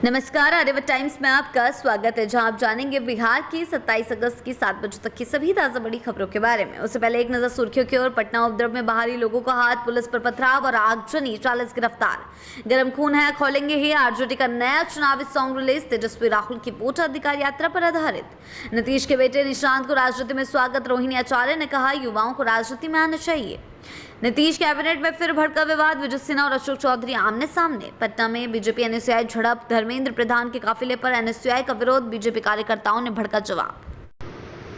नमस्कार, आर्यवत टाइम्स में आपका स्वागत है, जहां आप जानेंगे बिहार की 27 अगस्त की 7 बजे तक की सभी ताजा बड़ी खबरों के बारे में। उससे पहले एक नजर सुर्खियों की ओर। पटना उपद्रव में बाहरी लोगों का हाथ, पुलिस पर पथराव और आगजनी, 40 गिरफ्तार। गर्म खून है, खोलेंगे ही आरजेडी का नया चुनावी सॉन्ग रिलीज। तेजस्वी राहुल की वोटर अधिकार यात्रा पर आधारित। नीतीश के बेटे निशांत को राजनीति में स्वागत। रोहिणी आचार्य ने कहा, युवाओं को राजनीति में आना चाहिए। नीतीश कैबिनेट में फिर भड़का विवाद। विजय सिन्हा और अशोक चौधरी आमने सामने। पटना में बीजेपी एनएसयूआई झड़प। धर्मेंद्र प्रधान के काफिले पर एनएसयूआई का विरोध। बीजेपी कार्यकर्ताओं ने भड़का जवाब।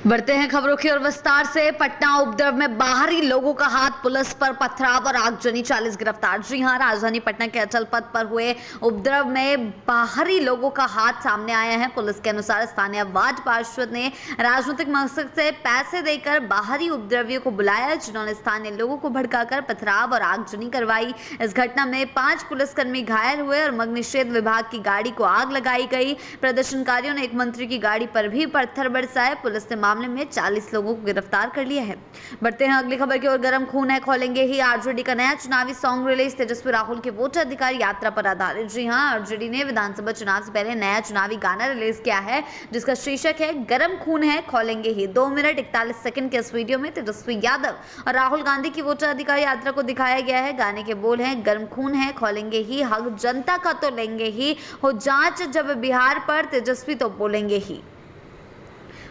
बढ़ते हैं खबरों की ओर विस्तार से। पटना उपद्रव में बाहरी लोगों का हाथ, पुलिस पर पथराव और आगजनी, 40 गिरफ्तार। जी हां, राजधानी पटना के अचल पथ पर हुए उपद्रव में बाहरी लोगों का हाथ सामने आया है। पुलिस के अनुसार स्थानीय वार्ड पार्षद ने राजनीतिक मकसद से पैसे देकर बाहरी उपद्रवियों को बुलाया, जिन्होंने स्थानीय लोगों को भड़काकर पथराव और आगजनी करवाई। इस घटना में 5 पुलिसकर्मी घायल हुए और मद्यनिषेध विभाग की गाड़ी को आग लगाई गई। प्रदर्शनकारियों ने एक मंत्री की गाड़ी पर भी पत्थर बरसाए। पुलिस ने मामले में 40 लोगों को गिरफ्तार कर लिया है। बढ़ते हैं अगली खबर की ओर। गर्म खून है, खोलेंगे ही आरजेडी का नया चुनावी सॉन्ग रिलीज। तेजस्वी राहुल के वोटर अधिकार यात्रा पर आधारित। जी हां, आरजेडी ने विधानसभा चुनाव से पहले नया चुनावी गाना रिलीज किया है, जिसका शीर्षक है गर्म खून है, खोलेंगे ही। 2 मिनट 41 सेकंड के इस वीडियो में तेजस्वी यादव और राहुल गांधी की वोटर अधिकार यात्रा को दिखाया गया है। गाने के बोल हैं, गर्म खून है, खोलेंगे ही, हक जनता का तो लेंगे ही, हो जांच जब बिहार पर, तेजस्वी तो बोलेंगे ही।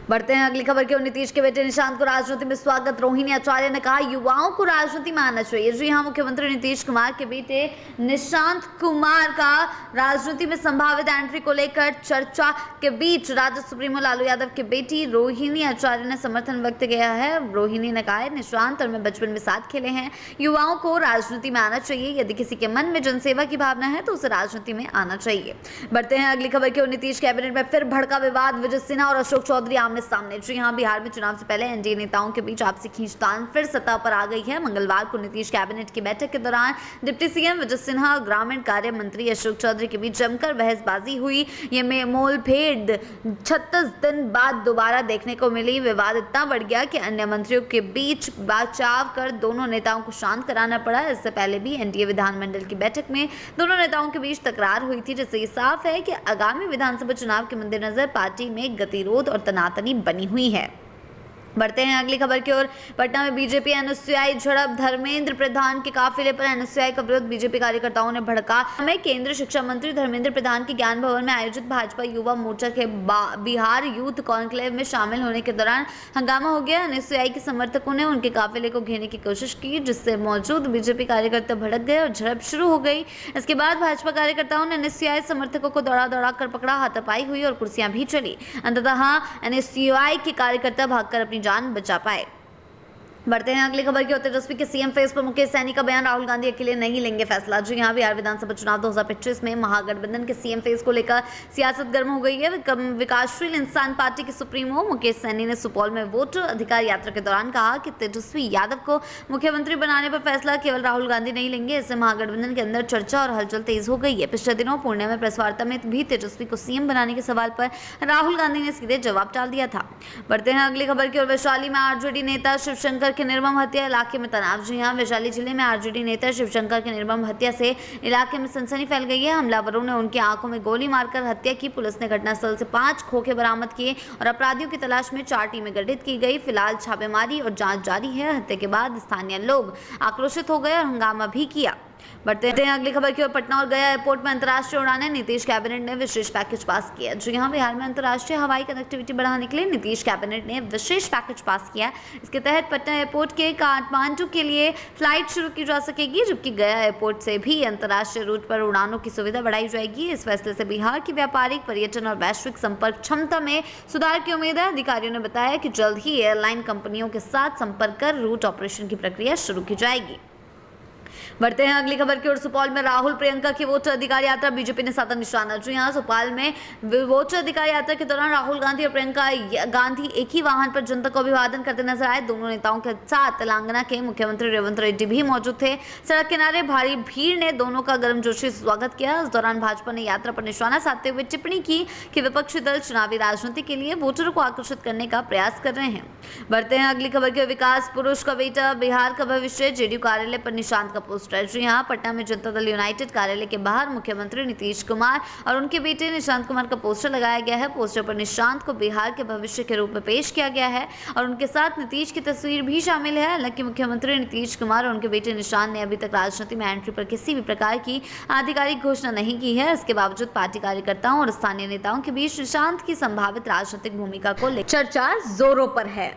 बढ़ते हैं अगली खबर की ओर। नीतीश के बेटे निशांत को राजनीति में स्वागत। रोहिणी आचार्य ने कहा, युवाओं को राजनीति में आना चाहिए। जी हां, मुख्यमंत्री नीतीश कुमार के बेटे निशांत कुमार का राजनीति में संभावित एंट्री को लेकर चर्चा के बीच राजद सुप्रीमो लालू यादव की बेटी रोहिणी आचार्य ने समर्थन व्यक्त किया है। रोहिणी ने कहा, निशांत और मैं बचपन में साथ खेले हैं, युवाओं को राजनीति में आना चाहिए। यदि किसी के मन में जनसेवा की भावना है तो उसे राजनीति में आना चाहिए। बढ़ते हैं अगली खबर की ओर। नीतीश कैबिनेट में फिर भड़का विवाद। विजय सिन्हा और अशोक चौधरी आमने सामने। जी हां, बिहार में चुनाव से पहले एनडीए नेताओं के बीच आपसी खींचतान फिर सतह पर आ गई है। मंगलवार को नीतीश कैबिनेट की बैठक के दौरान डिप्टी सीएम विजय सिन्हा और ग्रामीण कार्य मंत्री अशोक चौधरी के बीच जमकर बहसबाजी हुई। ये मोलभेड़ 36 दिन बाद दोबारा देखने को मिली। विवाद इतना बढ़ गया कि अन्य मंत्रियों के बीच बचाव कर दोनों नेताओं को शांत कराना पड़ा। इससे पहले भी एनडीए विधानमंडल की बैठक में दोनों नेताओं के बीच तकरार हुई थी, जिससे ये साफ है कि आगामी विधानसभा चुनाव के मद्देनजर पार्टी में गतिरोध और तनातनी बनी हुई है। बढ़ते हैं अगली खबर की ओर। पटना में बीजेपी एनएसयूआई झड़प। धर्मेंद्र प्रधान के काफिले पर एनएसयूआई का विरोध। बीजेपी कार्यकर्ताओं ने भड़का। में केंद्रीय शिक्षा मंत्री धर्मेंद्र प्रधान के ज्ञान भवन में आयोजित भाजपा युवा मोर्चा के बिहार यूथ कॉन्क्लेव में शामिल होने के दौरान हंगामा हो गया। एनएसयूआई के समर्थकों ने उनके काफिले को घेरने की कोशिश की, जिससे मौजूद बीजेपी कार्यकर्ता भड़क गए और झड़प शुरू हो गई। इसके बाद भाजपा कार्यकर्ताओं ने एनएसयूआई समर्थकों को दौड़ा कर पकड़ा। हाथापाई हुई और कुर्सियां भी चली। अंततः एनएसयूआई के कार्यकर्ता भागकर अपनी जान बचा पाए। बढ़ते हैं अगली खबर की ओर। तेजस्वी के सीएम फेस पर मुकेश सहनी का बयान। राहुल गांधी अकेले नहीं लेंगे फैसला। जी हां, बिहार विधानसभा चुनाव 2025 में महागठबंधन के सीएम फेस को लेकर सियासत गर्म हो गई है। विकासशील इंसान पार्टी के सुप्रीमो मुकेश सहनी ने सुपौल में वोटर अधिकार यात्रा के दौरान कहा कि तेजस्वी यादव को मुख्यमंत्री बनाने पर फैसला केवल राहुल गांधी नहीं लेंगे। इससे महागठबंधन के अंदर चर्चा और हलचल तेज हो गई है। पिछले दिनों पुणे में प्रेस वार्ता में भी तेजस्वी को सीएम बनाने के सवाल पर राहुल गांधी ने सीधे जवाब टाल दिया था। बढ़ते हैं अगली खबर की ओर। वैशाली में आरजेडी नेता शिवशंकर के निर्मम हत्या, इलाके में तनाव। जी हां, वैशाली जिले में आरजेडी नेता शिवशंकर के निर्मम हत्या से इलाके में सनसनी फैल गई है। हमलावरों ने उनकी आंखों में गोली मारकर हत्या की। पुलिस ने घटनास्थल से 5 खोखे बरामद किए और अपराधियों की तलाश में 4 टीमें गठित की गई। फिलहाल छापेमारी और जांच जारी है। हत्या के बाद स्थानीय लोग आक्रोशित हो गए और हंगामा भी किया। बढ़ते हैं अगली खबर की ओर। पटना और गया एयरपोर्ट में अंतर्राष्ट्रीय उड़ानें। नीतीश कैबिनेट ने विशेष पैकेज पास किया। जी हां, बिहार में अंतर्राष्ट्रीय हवाई कनेक्टिविटी बढ़ाने के लिए नीतीश कैबिनेट ने विशेष पैकेज पास किया। इसके तहत पटना एयरपोर्ट के काठमांडू के लिए फ्लाइट शुरू की जा सकेगी, जबकि गया एयरपोर्ट से भी अंतर्राष्ट्रीय रूट पर उड़ानों की सुविधा बढ़ाई जाएगी। इस फैसले से बिहार की व्यापारिक, पर्यटन और वैश्विक संपर्क क्षमता में सुधार की उम्मीद है। अधिकारियों ने बताया कि जल्द ही एयरलाइन कंपनियों के साथ संपर्क कर रूट ऑपरेशन की प्रक्रिया शुरू की जाएगी। बढ़ते हैं अगली खबर की ओर। सुपौल में राहुल प्रियंका की वोटर अधिकार यात्रा। बीजेपी ने साधा निशाना। जी हां, सुपौल में वोटर अधिकार यात्रा के दौरान राहुल गांधी और प्रियंका गांधी एक ही वाहन पर जनता को अभिवादन करते नजर आए। दोनों नेताओं के साथ तेलंगाना के मुख्यमंत्री रेवंत रेड्डी भी मौजूद थे। सड़क किनारे भारी भीड़ ने दोनों का गर्मजोशी स्वागत किया। इस दौरान भाजपा ने यात्रा पर निशाना साधते हुए टिप्पणी की कि विपक्षी दल चुनावी राजनीति के लिए वोटरों को आकर्षित करने का प्रयास कर रहे हैं। बढ़ते हैं अगली खबर की। विकास पुरुष का बेटा बिहार का भविष्य। जेडीयू कार्यालय पर निशांत का पोस्टर। पोस्टर। जी हां, पटना में जनता दल यूनाइटेड कार्यालय के बाहर मुख्यमंत्री नीतीश कुमार और उनके बेटे निशांत कुमार का पोस्टर लगाया गया है। पोस्टर पर निशांत को बिहार के भविष्य के रूप में पेश किया गया है और उनके साथ नीतीश की तस्वीर भी शामिल है। हालांकि मुख्यमंत्री नीतीश कुमार और उनके बेटे निशांत ने अभी तक राजनीति में एंट्री पर किसी भी प्रकार की आधिकारिक घोषणा नहीं की है। इसके बावजूद पार्टी कार्यकर्ताओं और स्थानीय नेताओं के बीच निशांत की संभावित राजनीतिक भूमिका को लेकर चर्चा जोरों पर है।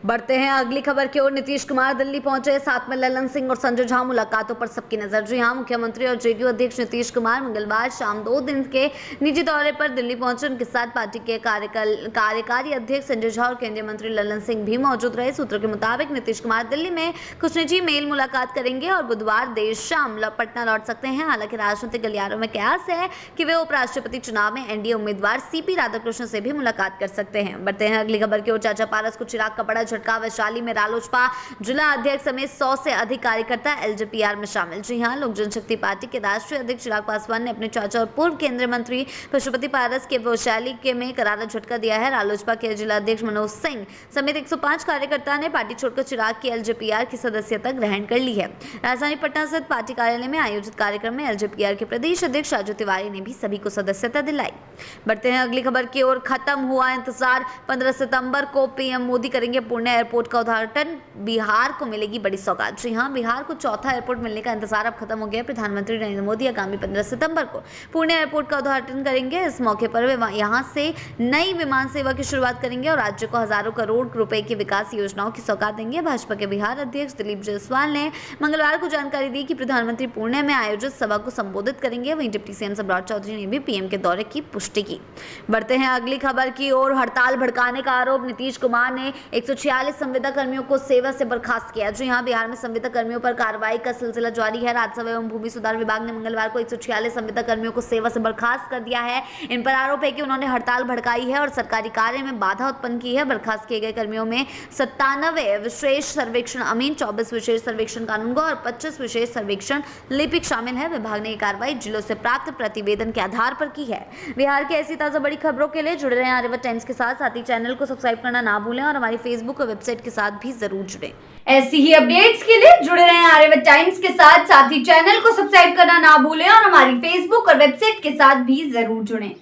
बढ़ते हैं अगली खबर की ओर। नीतीश कुमार दिल्ली पहुंचे, साथ में ललन सिंह और संजय झा। मुलाकातों पर सबकी नजर। जी हां, मुख्यमंत्री और जेडीयू अध्यक्ष नीतीश कुमार मंगलवार शाम 2 दिन के निजी दौरे पर दिल्ली पहुंचे। उनके साथ पार्टी के कार्यकारी अध्यक्ष संजय झा और केंद्रीय मंत्री ललन सिंह भी मौजूद रहे। सूत्रों के मुताबिक नीतीश कुमार दिल्ली में कुछ निजी मेल मुलाकात करेंगे और बुधवार देर शाम पटना लौट सकते हैं। हालांकि राजनीतिक गलियारों में कयास है कि वे उपराष्ट्रपति चुनाव में एनडीए उम्मीदवार सीपी राधाकृष्णन से भी मुलाकात कर सकते हैं। बढ़ते हैं अगली खबर की ओर। चाचा पारस को चिराग का बड़ा झटका। वैशाली में रालोसपा जिला अध्यक्ष समेत 100 से अधिक कार्यकर्ता एलजेपीआर में शामिल। जी हां, लोक जनशक्ति पार्टी के राष्ट्रीय अध्यक्ष चिराग पासवान ने अपने चाचा और पूर्व केंद्रीय मंत्री पशुपति पारस के वैशाली में करारा झटका दिया है। रालोसपा के जिला अध्यक्ष मनोज सिंह समेत 105 कार्यकर्ता ने पार्टी छोड़कर चिराग की एलजेपीआर की सदस्यता ग्रहण कर ली है। राजधानी पटना स्थित पार्टी कार्यालय में आयोजित कार्यक्रम में एलजेपीआर के प्रदेश अध्यक्ष राजू तिवारी ने भी सभी को सदस्यता दिलाई। बढ़ते हैं अगली खबर की ओर। खत्म हुआ इंतजार, 15 सितंबर को पीएम मोदी करेंगे पुणे एयरपोर्ट का उद्घाटन। बिहार को मिलेगी बड़ी सौगात। जी हां, बिहार को चौथा एयरपोर्ट मिलने का इंतजार अब खत्म हो गया। प्रधानमंत्री नरेंद्र मोदी आगामी 15 सितंबर को पुणे एयरपोर्ट का उद्घाटन करेंगे। इस मौके पर वे यहां से नई विमान सेवा की शुरुआत करेंगे और राज्य को हजारों करोड़ रुपए की विकास योजनाओं की सौगात देंगे। भाजपा के बिहार अध्यक्ष दिलीप जायसवाल ने मंगलवार को जानकारी दी कि प्रधानमंत्री पुणे में आयोजित सभा को संबोधित करेंगे। वहीं डिप्टी सीएम सम्राट चौधरी ने भी पीएम के दौरे की पुष्टि की। बढ़ते हैं अगली खबर की ओर। हड़ताल भड़काने का आरोप। नीतीश कुमार ने 146 संविदा कर्मियों को सेवा से बर्खास्त किया। जी हां, बिहार में संविदा कर्मियों पर कार्रवाई का सिलसिला जारी है। राजस्व एवं भूमि सुधार विभाग ने मंगलवार को 146 संविदा कर्मियों को सेवा से बर्खास्त कर दिया है। इन पर आरोप है कि उन्होंने हड़ताल भड़काई है और सरकारी कार्य में बाधा उत्पन्न की है। बर्खास्त किए गए कर्मियों में 97 विशेष सर्वेक्षण अमीन, 24 विशेष सर्वेक्षण कानूनगो और 25 विशेष सर्वेक्षण लिपिक शामिल है। विभाग ने यह कार्रवाई जिलों से प्राप्त प्रतिवेदन के आधार पर की है। बिहार की ऐसी ताजा बड़ी खबरों के लिए जुड़े रहें आर्यभट्ट टाइम्स के साथ ही चैनल को सब्सक्राइब करना ना भूलें और हमारी फेसबुक और वेबसाइट के साथ भी जरूर जुड़े। ऐसी ही अपडेट्स के लिए जुड़े रहें आर्यभट्ट टाइम्स के साथ ही चैनल को सब्सक्राइब करना ना भूलें और हमारी फेसबुक और वेबसाइट के साथ भी जरूर जुड़ें।